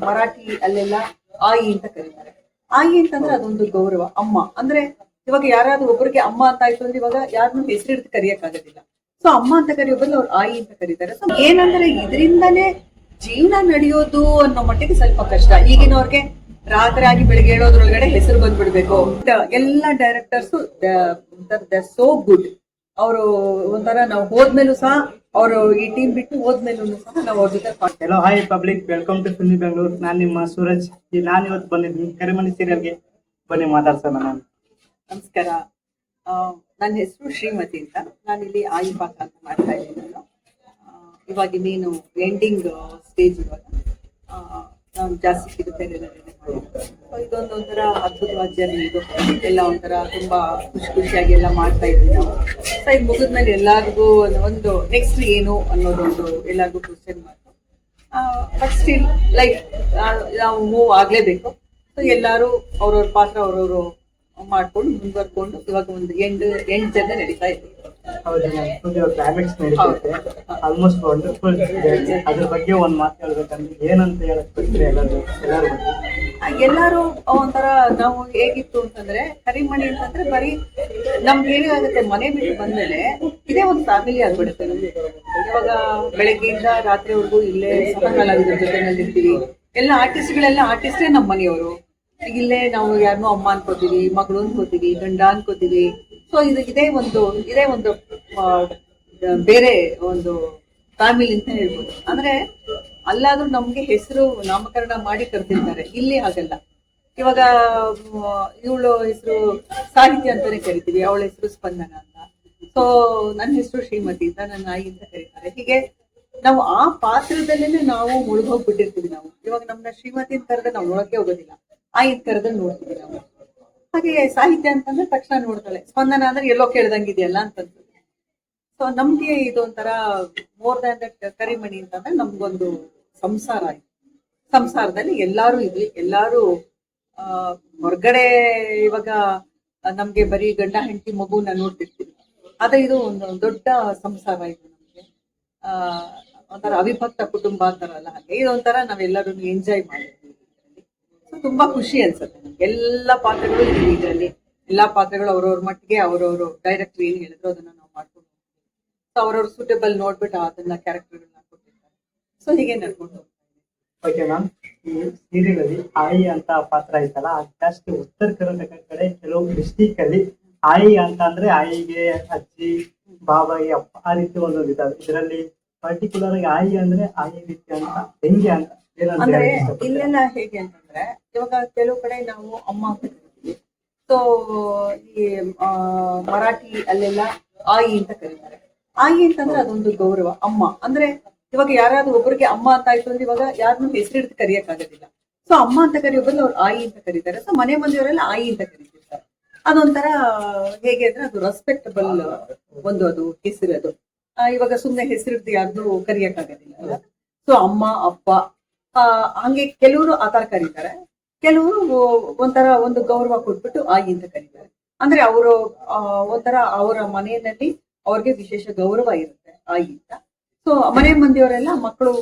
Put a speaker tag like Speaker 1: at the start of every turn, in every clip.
Speaker 1: ಮರಾಠಿ ಅಲ್ಲೆಲ್ಲ ಆಯಿ ಅಂತ ಕರೀತಾರೆ. ಆಯಿ ಅಂತಂದ್ರೆ ಅದೊಂದು ಗೌರವ. ಅಮ್ಮ ಅಂದ್ರೆ ಇವಾಗ ಯಾರಾದ್ರೂ ಒಬ್ಬರಿಗೆ ಅಮ್ಮ ಅಂತ ಆಯ್ತು ಅಂದ್ರೆ ಇವಾಗ ಯಾರನ್ನು ಹೆಸರಿಡ್ದು ಕರಿಯಕ್ ಆಗೋದಿಲ್ಲ. ಸೊ ಅಮ್ಮ ಅಂತ ಕರೆಯೋ ಬದಲು ಅವ್ರು ಆಯಿ ಅಂತ ಕರೀತಾರೆ. ಸೊ ಏನಂದ್ರೆ ಇದರಿಂದಾನೇ ಜೀವನ ನಡೆಯೋದು ಅನ್ನೋ ಮಟ್ಟಿಗೆ ಸ್ವಲ್ಪ ಕಷ್ಟ. ಈಗಿನವ್ರಿಗೆ ರಾತ್ರಿ ಆಗಿ ಬೆಳಿಗ್ಗೆ ಹೇಳೋದ್ರೊಳಗಡೆ ಹೆಸರು ಬಂದ್ಬಿಡ್ಬೇಕು. ಎಲ್ಲ ಡೈರೆಕ್ಟರ್ಸ್ ಸೋ ಗುಡ್. ಅವರು ಒಂಥರ ನಾವು ಹೋದ್ಮೇಲೂ ಸಹ ಅವರು ಈ ಟೀಮ್ ಬಿಟ್ಟು ಹೋದ್ಮೇಲೂ ಸಹ ನಾವು ಅವ್ರ ಜೊತೆ.
Speaker 2: Hello hi public, welcome to Filmy Bengaluru. ನಾನು ನಿಮ್ಮ ಸೂರಜ್. ನಾನು ಇವತ್ತು ಬಂದಿದ್ದೀನಿ ಕರಿಮಣಿ ಸೀರಿಯಲ್ಗೆ. ಬನ್ನಿ ಮಾತಾಡ್ಸೋಣ. ನಾನು
Speaker 1: ನಮಸ್ಕಾರ. ನನ್ನ ಹೆಸರು ಶ್ರೀಮತಿ ಅಂತ. ನಾನಿಲ್ಲಿ ಆಯಿ ಪಾಕ ಅಂತ ಮಾಡ್ತಾ ಇದ್ದೀನಿ. ನಾನು ಇವಾಗ ಇನ್ನೇನು ಎಂಡಿಂಗ್ ಸ್ಟೇಜ್. ಇವಾಗ ನಾನು ಜಾಸ್ತಿ ಸಿಗುತ್ತೆ ಇದೊಂದು ಒಂಥರ ಅದ್ಭುತವಾದ ಜರ್ನಿ. ಇದು ಎಲ್ಲ ಒಂಥರ ತುಂಬಾ ಖುಷಿಯಾಗಿ ಎಲ್ಲ ಮಾಡ್ತಾ ಇದ್ವಿ ನಾವು. ಸೊ ಇದು ಮುಗಿದ್ಮೇಲೆ ಎಲ್ಲರಿಗೂ ಒಂದು ನೆಕ್ಸ್ಟ್ ಏನು ಅನ್ನೋದೊಂದು ಎಲ್ಲರಿಗೂ ಕ್ವಶನ್ ಮಾಡ್ತು. ಬಟ್ ಸ್ಟಿಲ್ ಲೈಕ್ ನಾವು ಮೂವ್ ಆಗ್ಲೇಬೇಕು. ಸೊ ಎಲ್ಲರೂ ಅವ್ರವ್ರ ಪಾತ್ರ ಅವ್ರವರು ಮಾಡ್ಕೊಂಡು ಮುಂದುವರ್ಕೊಂಡು ಇವಾಗ ಒಂದು ಎಂಡ್ ಜರ್ನಿ ನಡೀತಾ ಇದೆ.
Speaker 2: ಕ್ಲೈಮ್ಯಾಕ್ಸ್ ನಡೀತೈತೆ. Almost wonderful. ಅದ್ರ ಬಗ್ಗೆ ಒಂದ್ ಮಾತು ಹೇಳ್ಬೇಕಂದ್ರೆ ಏನಂತ ಹೇಳಕ್ ಬರ್ತೀರಿ
Speaker 1: ಎಲ್ಲರೂ ಒಂಥರ ನಾವು ಹೇಗಿತ್ತು ಅಂತಂದ್ರೆ ಕರಿಮಣಿ ಅಂತಂದ್ರೆ ಬರೀ ನಮ್ಗೆ ಏನಾಗುತ್ತೆ, ಮನೆ ಬಿಟ್ಟು ಬಂದ್ಮೇಲೆ ಇದೇ ಒಂದು ಫ್ಯಾಮಿಲಿ ಆಗ್ಬಿಡುತ್ತೆ ನಮ್ಗೆ. ಇವಾಗ ಬೆಳಗ್ಗೆಯಿಂದ ರಾತ್ರಿವರೆಗೂ ಇಲ್ಲೇ ಸಹಕಾಲಾಗಿದ್ರ ಜೊತೆನಲ್ಲಿ ಇರ್ತೀವಿ. ಎಲ್ಲ ಆರ್ಟಿಸ್ಟೇ ನಮ್ಮ ಮನೆಯವರು. ಈಗ ಇಲ್ಲೇ ನಾವು ಯಾರನ್ನೋ ಅಮ್ಮ ಅನ್ಕೋತೀವಿ, ಮಗಳು ಅನ್ಕೋತೀವಿ, ಗಂಡ ಅನ್ಕೋತೀವಿ. ಸೊ ಇದೇ ಒಂದು ಬೇರೆ ಒಂದು ಫ್ಯಾಮಿಲಿ ಅಂತ ಹೇಳ್ಬೋದು. ಅಂದ್ರೆ ಅಲ್ಲಾದ್ರೂ ನಮ್ಗೆ ಹೆಸರು ನಾಮಕರಣ ಮಾಡಿ ಕರ್ತಿರ್ತಾರೆ. ಇಲ್ಲಿ ಹಾಗಲ್ಲ. ಇವಾಗ ಇವಳು ಹೆಸರು ಸಾಹಿತ್ಯ ಅಂತಾನೆ ಕರಿತೀವಿ, ಅವಳ ಹೆಸರು ಸ್ಪಂದನ ಅಂತ. ಸೊ ನನ್ನ ಹೆಸರು ಶ್ರೀಮತಿ ಅಂತ, ನನ್ನ ಆಯಿ ಅಂತ ಕರೀತಾರೆ. ಹೀಗೆ ನಾವು ಆ ಪಾತ್ರದಲ್ಲೇನೆ ನಾವು ಮುಳುಗೋಗ್ಬಿಟ್ಟಿರ್ತೀವಿ. ನಾವು ಇವಾಗ ನಮ್ಮನ್ನ ಶ್ರೀಮತಿ ಅಂತ ಕರೆದ್ರೆ ನಾವು ನೋಡಕ್ಕೆ ಹೋಗೋದಿಲ್ಲ, ಆಯಿ ಅಂತ ಕರೆದ್ರೆ ನೋಡ್ತೀವಿ ನಾವು. ಹಾಗೆ ಸಾಹಿತ್ಯ ಅಂತಂದ್ರೆ ತಕ್ಷಣ ನೋಡ್ತಾಳೆ, ಸ್ಪಂದನ ಅಂದ್ರೆ ಎಲ್ಲೋ ಕೇಳ್ದಂಗಿದೆಯಲ್ಲ ಅಂತ. ಸೊ ನಮ್ಗೆ ಇದೊಂಥರ ಮೋರ್ ದ್ಯಾನ್ ದಟ್. ಕರಿಮಣಿ ಅಂತಂದ್ರೆ ನಮ್ಗೊಂದು ಸಂಸಾರ ಇದೆ. ಸಂಸಾರದಲ್ಲಿ ಎಲ್ಲಾರು ಇದ್ವಿ, ಎಲ್ಲಾರು ಹೊರಗಡೆ ಇವಾಗ ನಮ್ಗೆ ಬರೀ ಗಂಡ ಹೆಂಡತಿ ಮಗುನ ನೋಡ್ತಿರ್ತೀವಿ. ಆದ್ರೆ ಇದು ಒಂದು ದೊಡ್ಡ ಸಂಸಾರ ಇದು ನಮ್ಗೆ. ಒಂಥರ ಅವಿಭಕ್ತ ಕುಟುಂಬ ಅಂತಾರಲ್ಲ, ಹಾಗೆ ಇದೊಂಥರ ನಾವೆಲ್ಲರೂ ಎಂಜಾಯ್ ಮಾಡಿದ್ವಿ. ಸೊ ತುಂಬಾ ಖುಷಿ ಅನ್ಸುತ್ತೆ ನಮ್ಗೆ. ಎಲ್ಲ ಪಾತ್ರಗಳು ಇದ್ವಿ ಇದರಲ್ಲಿ. ಎಲ್ಲಾ ಪಾತ್ರಗಳು ಅವ್ರವ್ರ ಮಟ್ಟಿಗೆ ಅವ್ರವ್ರು ಡೈರೆಕ್ಟರ್ ಏನ್ ಹೇಳಿದ್ರು ಅದನ್ನ ನಾವು ಮಾಡ್ಕೊಂಡು ಸೊ ಅವ್ರವ್ರ ಸೂಟೇಬಲ್ ನೋಡ್ಬಿಟ್ಟು ಅದನ್ನ ಕ್ಯಾರೆಕ್ಟರ್ಗಳನ್ನ ಕೊಟ್ಟಿರ್ತಾರೆ. ಸೊ ಹೀಗೆ ನಡ್ಕೊಂಡು ಹೋಗ್ತಾರೆ.
Speaker 2: ಓಕೆ ಮ್ಯಾಮ್, ಈ ಸೀರಿಯಲ್ ಅಲ್ಲಿ ಆಯಿ ಅಂತ ಪಾತ್ರ ಐತಲ್ಲ, ಜಾಸ್ತಿ ಉತ್ತರ ಕರ್ನಾಟಕ ಕಡೆ ಕೆಲವು ಡಿಸ್ಟಿಕ್ ಅಲ್ಲಿ ಆಯಿ ಅಂತ ಅಂದ್ರೆ ಆಯಿಗೆ ಅಜ್ಜಿ, ಬಾಬಾಯಿ, ಅಪ್ಪ, ಆ ರೀತಿ ಒಂದೊಂದು ಇದಾವೆ. ಇದರಲ್ಲಿ ಪರ್ಟಿಕ್ಯುಲರ್ ಆಗಿ ಆಯಿ ಅಂದ್ರೆ ಆಯಿ ರೀತಿ ಅಂತ ಹೆಂಗೆ ಅಂತ
Speaker 1: ಅಂದ್ರೆ ಇಲ್ಲೆಲ್ಲ ಹೇಗೆ ಅಂತಂದ್ರೆ ಇವಾಗ ಕೆಲವು ಕಡೆ ನಾವು ಅಮ್ಮ ಅಂತ ಕರಿತೀವಿ. ಸೊ ಈ ಮರಾಠಿ ಅಲ್ಲೆಲ್ಲ ಆಯಿ ಅಂತ ಕರೀತಾರೆ. ಆಯಿ ಅಂತಂದ್ರೆ ಅದೊಂದು ಗೌರವ. ಅಮ್ಮ ಅಂದ್ರೆ ಇವಾಗ ಯಾರಾದ್ರೂ ಒಬ್ಬರಿಗೆ ಅಮ್ಮ ಅಂತ ಆಯ್ತು ಅಂದ್ರೆ ಇವಾಗ ಯಾರನ್ನು ಹೆಸರಿಡ್ದು ಕರಿಯಕ್ ಆಗೋದಿಲ್ಲ. ಸೊ ಅಮ್ಮ ಅಂತ ಕರೆಯೋ ಬದಲು ಅವ್ರು ಆಯಿ ಅಂತ ಕರೀತಾರೆ. ಸೊ ಮನೆ ಮಂದಿಯವರೆಲ್ಲ ಆಯಿ ಅಂತ ಕರೀತಿರ್ತಾರೆ. ಅದೊಂಥರ ಹೇಗೆ ಅಂದ್ರೆ ಅದು ರೆಸ್ಪೆಕ್ಟಬಲ್ ಒಂದು ಅದು ಹೆಸರು. ಅದು ಇವಾಗ ಸುಮ್ನೆ ಹೆಸರಿಡ್ದು ಯಾರನ್ನೂ ಕರಿಯಕ್ ಆಗೋದಿಲ್ಲ. ಸೊ ಅಮ್ಮ, ಅಪ್ಪ, ಹಂಗೆ ಕೆಲವರು ಆತರ ಕರೀತಾರೆ. ಕೆಲವರು ಒಂಥರ ಒಂದು ಗೌರವ ಕೊಟ್ಬಿಟ್ಟು ಆಯಿ ಅಂತ ಕರೀತಾರೆ. ಅಂದ್ರೆ ಅವರು ಒಂಥರ ಅವರ ಮನೆಯಲ್ಲಿ ಅವ್ರಿಗೆ ವಿಶೇಷ ಗೌರವ ಇರುತ್ತೆ ಆಯಿ ಅಂತ. ಸೊ ಮನೆ ಮಂದಿಯವರೆಲ್ಲ ಮಕ್ಕಳು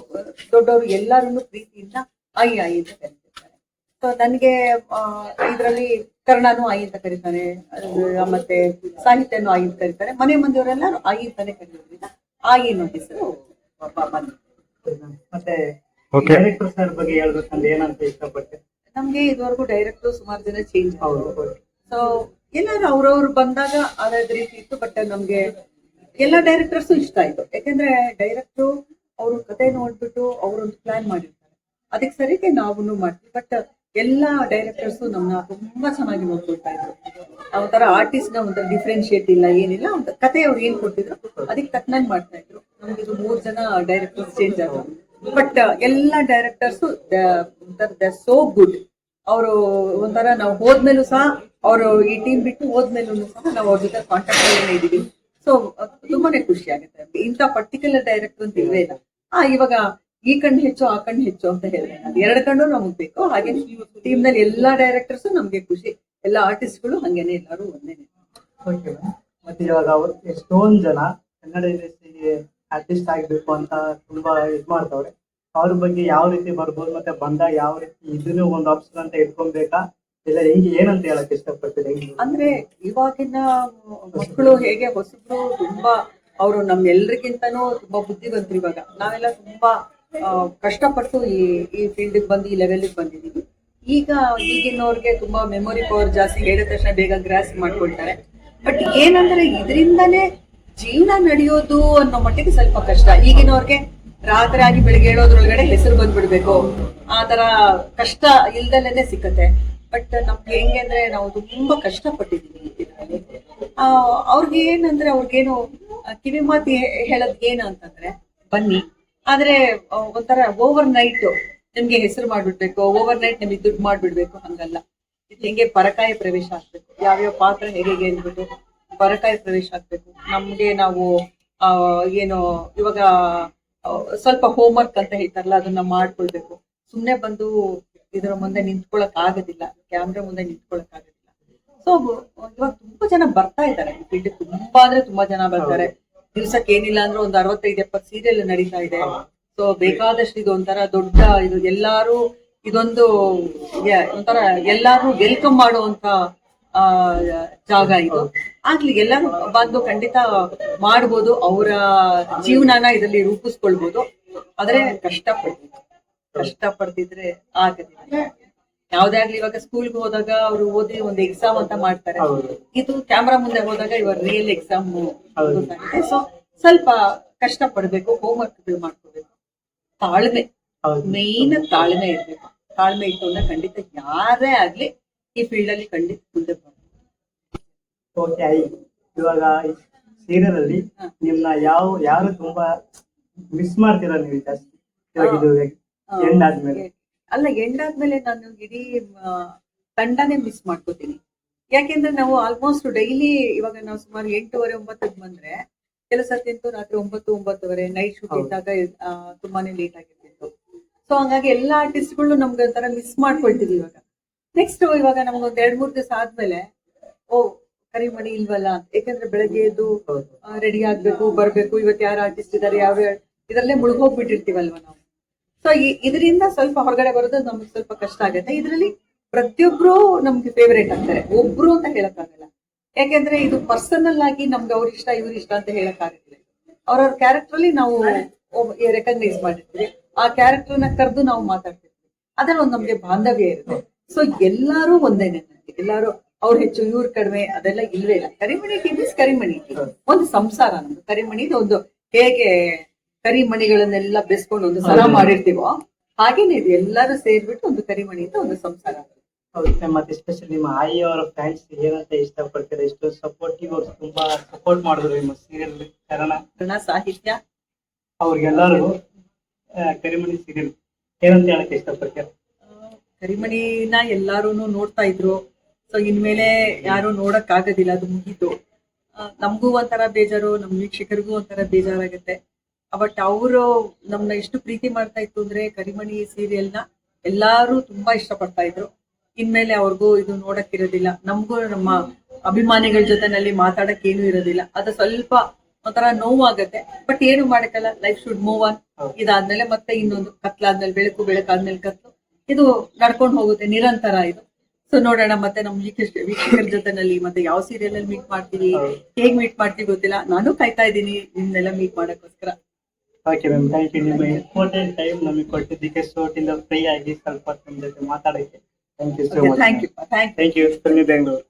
Speaker 1: ದೊಡ್ಡವರು ಎಲ್ಲರನ್ನು ಪ್ರೀತಿಯಿಂದ ಆಯಿ ಅಂತ ಕರೀತಿರ್ತಾರೆ. ಸೊ ನನಗೆ ಇದ್ರಲ್ಲಿ ಕರ್ಣನು ಆಯಿ ಅಂತ ಕರೀತಾನೆ, ಮತ್ತೆ ಸಾಹಿತ್ಯನು ಆಯಿ ಅಂತ ಕರೀತಾರೆ. ಮನೆ ಮಂದಿಯವರೆಲ್ಲ ಆಯಿ ಅಂತಾನೆ ಕರೀಯೋದ್ರಿಂದ ಆಯಿ ಅನ್ನೋ ಹೆಸರು
Speaker 2: ಮತ್ತೆ ಡೈರೆಕ್ಟರ್ ಸರ್ ಬಗ್ಗೆ ಹೇಳ್ಬೇಕಂದ್ರೆ ಏನಂತ ಇಷ್ಟಪಟ್ಟೆ?
Speaker 1: ನಮ್ಗೆ ಇದುವರೆಗೂ ಡೈರೆಕ್ಟರ್ ಸುಮಾರು ಜನ ಚೇಂಜ್ ಆಗೋದು. ಸೊ ಎಲ್ಲರೂ ಅವ್ರವ್ರು ಬಂದಾಗ ಅದೇ ರೀತಿ ಇತ್ತು. ಬಟ್ ನಮ್ಗೆ ಎಲ್ಲ ಡೈರೆಕ್ಟರ್ಸು ಇಷ್ಟ ಆಯ್ತು. ಯಾಕಂದ್ರೆ ಡೈರೆಕ್ಟ್ರು ಅವ್ರ ಕತೆ ನೋಡ್ಬಿಟ್ಟು ಅವ್ರೊಂದು ಪ್ಲಾನ್ ಮಾಡಿರ್ತಾರೆ, ಅದಕ್ಕೆ ಸರಿಗೆ ನಾವು ಮಾಡ್ತೀವಿ. ಬಟ್ ಎಲ್ಲಾ ಡೈರೆಕ್ಟರ್ಸು ನಮ್ಮನ್ನ ತುಂಬಾ ಚೆನ್ನಾಗಿ ನೋಡ್ಕೊಳ್ತಾ ಇದ್ರು. ಒಂಥರ ಆರ್ಟಿಸ್ಟ್ ನ ಒಂಥರ ಡಿಫ್ರೆನ್ಶಿಯೇಟ್ ಇಲ್ಲ, ಏನಿಲ್ಲ. ಒಂದು ಕತೆ ಅವ್ರು ಏನ್ ಕೊಟ್ಟಿದ್ರು ಅದಕ್ಕೆ ತಕ್ಕನಂಗ್ ಮಾಡ್ತಾ ಇದ್ರು. ನಮ್ಗೆ ಇದು 3 ಜನ ಡೈರೆಕ್ಟರ್ಸ್ ಚೇಂಜ್ ಆದ್ರು. ಬಟ್ ಎಲ್ಲ ಡೈರೆಕ್ಟರ್ಸು ಸೋ ಗುಡ್. ಅವರು ಒಂಥರ ನಾವು ಹೋದ್ಮೇಲೂ ಸಹ ಅವರು ಈ ಟೀಮ್ ಬಿಟ್ಟು ಹೋದ್ಮೇಲೂ ಸಹ ನಾವು ಅವ್ರ ಜೊತೆ ಕಾಂಟ್ಯಾಕ್ಟ್ ಅಲ್ಲೇ ಇದೀವಿ. ಸೊ ತುಂಬಾನೇ ಖುಷಿ ಆಗುತ್ತೆ. ಇಂಥ ಪರ್ಟಿಕ್ಯುಲರ್ ಡೈರೆಕ್ಟರ್ ಅಂತ ಇಲ್ವೇ ಇಲ್ಲ. ಇವಾಗ ಈ ಕಣ್ಣು ಹೆಚ್ಚು ಆ ಕಣ್ಣು ಹೆಚ್ಚು ಅಂತ ಹೇಳಿದ್ರೆ ಅದು 2 ಕಣ್ಣು ನಮಗ್ ಬೇಕು. ಹಾಗೆ ಟೀಮ್ ನಲ್ಲಿ ಎಲ್ಲಾ ಡೈರೆಕ್ಟರ್ಸು ನಮ್ಗೆ ಖುಷಿ, ಎಲ್ಲಾ ಆರ್ಟಿಸ್ಟ್ಗಳು ಹಂಗೇನೆ ಎಲ್ಲರೂ ಒಂದೇನೆ.
Speaker 2: ಮತ್ತೆ ಇವಾಗ ಅವ್ರು ಎಷ್ಟೊಂದ್ ಜನ ಕನ್ನಡ ಇಂಡಸ್ಟ್ರಿಗೆ ಆರ್ಟಿಸ್ಟ್ ಆಗ್ಬೇಕು ಅಂತ ತುಂಬಾ ಇದ್ ಮಾಡ್ತವ್ರೆ. ಅವ್ರ ಬಗ್ಗೆ ಯಾವ ರೀತಿ ಬರ್ಬೋದು, ಮತ್ತೆ ಬಂದಾಗ ಯಾವ ರೀತಿ ಇದನ್ನು ಒಂದು ಆಪ್ಷನ್ ಅಂತ ಇಟ್ಕೊಬೇಕಾ, ಇಲ್ಲ ಹೆಂಗೆ ಏನಂತ ಹೇಳಕ್ ಇಷ್ಟಪಡ್ತೀರಿ?
Speaker 1: ಅಂದ್ರೆ ಇವಾಗಿನ ಮಕ್ಕಳು ಹೇಗೆ ಹೊಸಬ್ರು ತುಂಬಾ ಅವರು ನಮ್ಮೆಲ್ರಿಗಿಂತನೂ ತುಂಬಾ ಬುದ್ಧಿವಂತರು. ಇವಾಗ ನಾವೆಲ್ಲ ತುಂಬಾ ಕಷ್ಟಪಟ್ಟು ಈ ಫೀಲ್ಡ್ ಬಂದು ಈ ಲೆವೆಲ್ ಬಂದಿದೀವಿ. ಈಗಿನವ್ರಿಗೆ ತುಂಬಾ ಮೆಮೊರಿ ಪವರ್ ಜಾಸ್ತಿ, ಹೇಳಿದ ತಕ್ಷಣ ಬೇಗ ಗ್ರಾಸ್ ಮಾಡ್ಕೊಳ್ತಾರೆ. ಬಟ್ ಏನಂದ್ರೆ ಇದರಿಂದಾನೇ ಜೀವನ ನಡೆಯೋದು ಅನ್ನೋ ಮಟ್ಟಿಗೆ ಸ್ವಲ್ಪ ಕಷ್ಟ. ಈಗಿನವ್ರಿಗೆ ರಾತ್ರಿ ಆಗಿ ಬೆಳಿಗ್ಗೆ ಹೇಳೋದ್ರೊಳಗಡೆ ಹೆಸರು ಬಂದ್ಬಿಡ್ಬೇಕು, ಆ ತರ ಕಷ್ಟ ಇಲ್ದಲೇನೆ ಸಿಕ್ಕತ್ತೆ. ಬಟ್ ನಮ್ಗೆ ಹೆಂಗೆ ಅಂದ್ರೆ ನಾವು ತುಂಬಾ ಕಷ್ಟಪಟ್ಟಿದೀವಿ ಇದರಲ್ಲಿ. ಅವ್ರಿಗೆ ಏನಂದ್ರೆ ಅವ್ರಿಗೇನು ಕಿವಿ ಮಾತಿ ಹೇಳೋದ್ ಏನು ಅಂತಂದ್ರೆ ಬನ್ನಿ, ಆದ್ರೆ ಒಂಥರ ಓವರ್ ನೈಟ್ ನಿಮ್ಗೆ ಹೆಸರು ಮಾಡ್ಬಿಡ್ಬೇಕು, ಓವರ್ ನೈಟ್ ನಿಮಗೆ ದುಡ್ಡು ಮಾಡ್ಬಿಡ್ಬೇಕು, ಹಂಗಲ್ಲ. ಇದು ಹೆಂಗೆ ಪರಕಾಯ ಪ್ರವೇಶ ಆಗ್ಬೇಕು, ಯಾವ್ಯಾವ ಪಾತ್ರ ಹೇಗೆ ಅಂದ್ಬಿಟ್ಟು ಪರಕಾಯ ಪ್ರವೇಶ ಆಗ್ಬೇಕು. ನಮ್ಗೆ ನಾವು ಏನು ಇವಾಗ ಸ್ವಲ್ಪ ಹೋಮ್ ವರ್ಕ್ ಅಂತ ಹೇಳ್ತಾರಲ್ಲ, ಅದನ್ನ ಮಾಡ್ಕೊಳ್ಬೇಕು. ಸುಮ್ನೆ ಬಂದು ಇದರ ಮುಂದೆ ನಿಂತ್ಕೊಳಕ್ ಆಗೋದಿಲ್ಲ, ಕ್ಯಾಮ್ರಾ ಮುಂದೆ ನಿಂತ್ಕೊಳಕ್ ಆಗೋದಿಲ್ಲ. ಸೊ ಇವಾಗ ತುಂಬಾ ಜನ ಬರ್ತಾ ಇದ್ದಾರೆ ಫೀಲ್ಡ್, ತುಂಬಾ ಅಂದ್ರೆ ತುಂಬಾ ಜನ ಬರ್ತಾರೆ. ದಿವ್ಸಕ್ಕೆ ಏನಿಲ್ಲ ಅಂದ್ರೆ ಒಂದು 65-70 ಸೀರಿಯಲ್ ನಡೀತಾ ಇದೆ. ಸೊ ಬೇಕಾದಷ್ಟು ಇದು ಒಂಥರ ದೊಡ್ಡ ಇದು, ಎಲ್ಲಾರು ಇದೊಂದು ಒಂಥರ ಎಲ್ಲಾರು ವೆಲ್ಕಮ್ ಮಾಡುವಂತ ಜಾಗ ಇದು. ಆಗ್ಲಿ ಎಲ್ಲರೂ ಬಂದು ಖಂಡಿತ ಮಾಡ್ಬೋದು, ಅವರ ಜೀವನನ ಇದರಲ್ಲಿ ರೂಪಿಸ್ಕೊಳ್ಬೋದು. ಆದ್ರೆ ಕಷ್ಟಪಡ್ತಿದ್ರೆ ಆಗದಿಲ್ಲ. ಯಾವ್ದೇ ಆಗ್ಲಿ, ಇವಾಗ ಸ್ಕೂಲ್ಗೆ ಹೋದಾಗ ಅವರು ಓದಿ ಒಂದು ಎಕ್ಸಾಮ್ ಅಂತ ಮಾಡ್ತಾರೆ. ಇದು ಕ್ಯಾಮ್ರಾ ಮುಂದೆ ಹೋದಾಗ ಇವಾಗ ರಿಯಲ್ ಎಕ್ಸಾಮ್ ಗೊತ್ತಾಗುತ್ತೆ. ಸೊ ಸ್ವಲ್ಪ ಕಷ್ಟ ಪಡ್ಬೇಕು, ಹೋಮ್ ವರ್ಕ್ ಮಾಡ್ಕೋಬೇಕು, ತಾಳ್ಮೆ ಮೇನ್ ತಾಳ್ಮೆ ಇರ್ಬೇಕು. ತಾಳ್ಮೆ ಇತ್ತು ಅಂದ್ರೆ ಖಂಡಿತ ಯಾರೇ ಆಗ್ಲಿ ಈ ಫೀಲ್ಡ್ ಅಲ್ಲಿ ಖಂಡಿತ ಮುಂದೆ ಬರ್ಬೋದು.
Speaker 2: ಓಕೆ, ಇವಾಗ ಸೀರಿಯಲ್ ಅಲ್ಲಿ ನಿಮ್ನ ಯಾರು ತುಂಬಾ ಮಿಸ್ ಮಾಡ್ತೀರಾ ನೀವು ಜಾಸ್ತಿ? ಇವಾಗ ಇದು ಎಂಡ್ ಆದ್ಮೇಲೆ
Speaker 1: ಅಲ್ಲ, ಎಂಡ್ ಆದ್ಮೇಲೆ ನಾನು ಇಡೀ ತಂಡನೇ ಮಿಸ್ ಮಾಡ್ಕೋತೀನಿ. ಯಾಕೆಂದ್ರೆ ನಾವು ಆಲ್ಮೋಸ್ಟ್ ಡೈಲಿ ಇವಾಗ ನಾವು ಸುಮಾರು 8:30-9 ಬಂದ್ರೆ, ಕೆಲವು ಸರ್ತಿ ಅಂತೂ ರಾತ್ರಿ 9-9:30 ನೈಟ್ ಶೂಟ್ ಇದ್ದಾಗ ತುಂಬಾನೇ ಲೇಟ್ ಆಗಿರ್ತಿತ್ತು. ಸೊ ಹಂಗಾಗಿ ಎಲ್ಲಾ ಆರ್ಟಿಸ್ಟ್ಗಳು ನಮ್ಗೆ ಒಂಥರ ಮಿಸ್ ಮಾಡ್ಕೊಳ್ತೀವಿ. ನೆಕ್ಸ್ಟ್ ಇವಾಗ ನಮ್ಗೊಂದ್ 2-3 ದಿವಸ ಆದ್ಮೇಲೆ ಕರಿಮಣಿ ಇಲ್ವಲ್ಲ, ಯಾಕಂದ್ರೆ ಬೆಳಗ್ಗೆ ಎದ್ದು ರೆಡಿ ಆಗ್ಬೇಕು, ಬರ್ಬೇಕು, ಇವತ್ತು ಯಾರು ಆರ್ಟಿಸ್ಟ್ ಇದಾರೆ, ಇದರಲ್ಲೇ ಮುಳುಗೋಗ್ಬಿಟ್ಟಿರ್ತೀವಲ್ವ ನಾವು. ಸೊ ಇದರಿಂದ ಸ್ವಲ್ಪ ಹೊರಗಡೆ ಬರೋದು ನಮ್ಗೆ ಸ್ವಲ್ಪ ಕಷ್ಟ ಆಗುತ್ತೆ. ಇದರಲ್ಲಿ ಪ್ರತಿಯೊಬ್ರು ನಮ್ಗೆ ಫೇವರೇಟ್ ಆಗ್ತಾರೆ, ಒಬ್ರು ಅಂತ ಹೇಳಕ್ಕಾಗಲ್ಲ. ಯಾಕೆಂದ್ರೆ ಇದು ಪರ್ಸನಲ್ ಆಗಿ ನಮ್ಗೆ ಅವ್ರ ಇಷ್ಟ ಇವ್ರ ಇಷ್ಟ ಅಂತ ಹೇಳಕ್ಕಾಗಲ್ಲ. ಅವ್ರವ್ರ ಕ್ಯಾರೆಕ್ಟರ್ ಅಲ್ಲಿ ನಾವು ರೆಕಗ್ನೈಸ್ ಮಾಡಿರ್ತೀವಿ, ಆ ಕ್ಯಾರೆಕ್ಟರ್ ನ ಕರೆದು ನಾವು ಮಾತಾಡ್ತಿರ್ತೀವಿ. ಅದ್ರಲ್ಲಿ ಒಂದು ನಮ್ಗೆ ಬಾಂಧವ್ಯ ಇರುತ್ತೆ. ಸೊ ಎಲ್ಲಾರು ಒಂದೇನೆ, ಎಲ್ಲಾರು ಅವ್ರು ಹೆಚ್ಚು ಇವ್ರು ಕಡಿಮೆ ಅದೆಲ್ಲ ಇಲ್ವೇ ಇಲ್ಲ. ಕರಿಮಣಿ ಟಿವಿಸ್ ಕರಿಮಣಿ ಒಂದು ಸಂಸಾರ ನಮ್ದು. ಕರಿಮಣಿದು ಒಂದು ಹೇಗೆ ಕರಿಮಣಿಗಳನ್ನೆಲ್ಲ ಬೆಸ್ಕೊಂಡು ಒಂದು ಸರ ಮಾಡಿರ್ತೀವೋ ಹಾಗೇನೆ ಇದು, ಎಲ್ಲರೂ ಸೇರ್ಬಿಟ್ಟು ಒಂದು ಕರಿಮಣಿ ಅಂತ ಒಂದು ಸಂಸಾರ.
Speaker 2: ಹೌದು. ಮತ್ತೆ ಎಸ್ಪೆಷಲಿ ನಿಮ್ಮ ಆಯಿ ಅವರ ಫ್ಯಾನ್ಸ್ ಏನಂತ ಇಷ್ಟಪಡ್ತಾರೆ? ಎಷ್ಟು ಸಪೋರ್ಟಿವ್, ಅವ್ರು ತುಂಬಾ ಸಪೋರ್ಟ್ ಮಾಡಿದ್ರು ನಿಮ್ಮ ಸೀರಿಯಲ್
Speaker 1: ಕನ್ನಡ ಸಾಹಿತ್ಯ.
Speaker 2: ಅವ್ರಿಗೆಲ್ಲರೂ ಕರಿಮಣಿ ಸೀರಿಯಲ್ ಏನಂತ ಹೇಳಕ್ ಇಷ್ಟಪಡ್ತಾರೆ?
Speaker 1: ಕರಿಮಣಿನ ಎಲ್ಲಾರು ನೋಡ್ತಾ ಇದ್ರು. ಸೊ ಇನ್ಮೇಲೆ ಯಾರು ನೋಡಕ್ ಆಗೋದಿಲ್ಲ, ಅದು ಮುಗೀತು. ನಮಗೂ ಒಂಥರ ಬೇಜಾರು, ನಮ್ ವೀಕ್ಷಕರಿಗೂ ಒಂಥರ ಬೇಜಾರಾಗುತ್ತೆ. ಬಟ್ ಅವರು ನಮ್ನ ಎಷ್ಟು ಪ್ರೀತಿ ಮಾಡ್ತಾ ಇತ್ತು ಅಂದ್ರೆ ಕರಿಮಣಿ ಸೀರಿಯಲ್ನ ಎಲ್ಲಾರು ತುಂಬಾ ಇಷ್ಟಪಡ್ತಾ ಇದ್ರು. ಇನ್ಮೇಲೆ ಅವ್ರಿಗೂ ಇದು ನೋಡಕ್ ಇರೋದಿಲ್ಲ, ನಮಗೂ ನಮ್ಮ ಅಭಿಮಾನಿಗಳ ಜೊತೆನಲ್ಲಿ ಮಾತಾಡಕ್ ಏನು ಇರೋದಿಲ್ಲ. ಅದು ಸ್ವಲ್ಪ ಒಂಥರ ನೋವಾಗತ್ತೆ. ಬಟ್ ಏನು ಮಾಡಕ್ಕಲ್ಲ, ಲೈಫ್ ಶುಡ್ ಮೂವ್ ಆನ್. ಇದಾದ್ಮೇಲೆ ಮತ್ತೆ ಇನ್ನೊಂದು ಕತ್ಲಾದ್ಮೇಲೆ ಬೆಳಕು, ಬೆಳಕಾದ್ಮೇಲೆ ಕತ್ಲು, ಇದು ನಡ್ಕೊಂಡು ಹೋಗುತ್ತೆ ನಿರಂತರ ಇದು. ಸೊ ನೋಡೋಣ ಮತ್ತೆ ನಮ್ ವೀಕ್ಷಕರ ಜೊತೆನಲ್ಲಿ ಮತ್ತೆ ಯಾವ ಸೀರಿಯಲ್ ಅಲ್ಲಿ ಮೀಟ್ ಮಾಡ್ತೀವಿ, ಹೇಗ್ ಮೀಟ್ ಮಾಡ್ತೀವಿ ಗೊತ್ತಿಲ್ಲ. ನಾನು ಕಾಯ್ತಾ ಇದ್ದೀನಿ ನಿಮ್ನೆಲ್ಲ ಮೀಟ್ ಮಾಡಕ್ಕೋಸ್ಕರ.
Speaker 2: Okay ma'am, thank you. ನಿಮ್ಮ ಇಂಪಾರ್ಟೆಂಟ್ ಟೈಮ್ ನಮಗೆ ಕೊಟ್ಟಿದ್ದಕ್ಕೆ, ಶೋಟಿಂದ ಫ್ರೀ ಆಗಿ ಸ್ವಲ್ಪ ನಿಮ್ಮ ಜೊತೆ ಮಾತಾಡಕ್ಕೆ thank you so much.
Speaker 1: Thank you.
Speaker 2: Thank you. Bengaluru.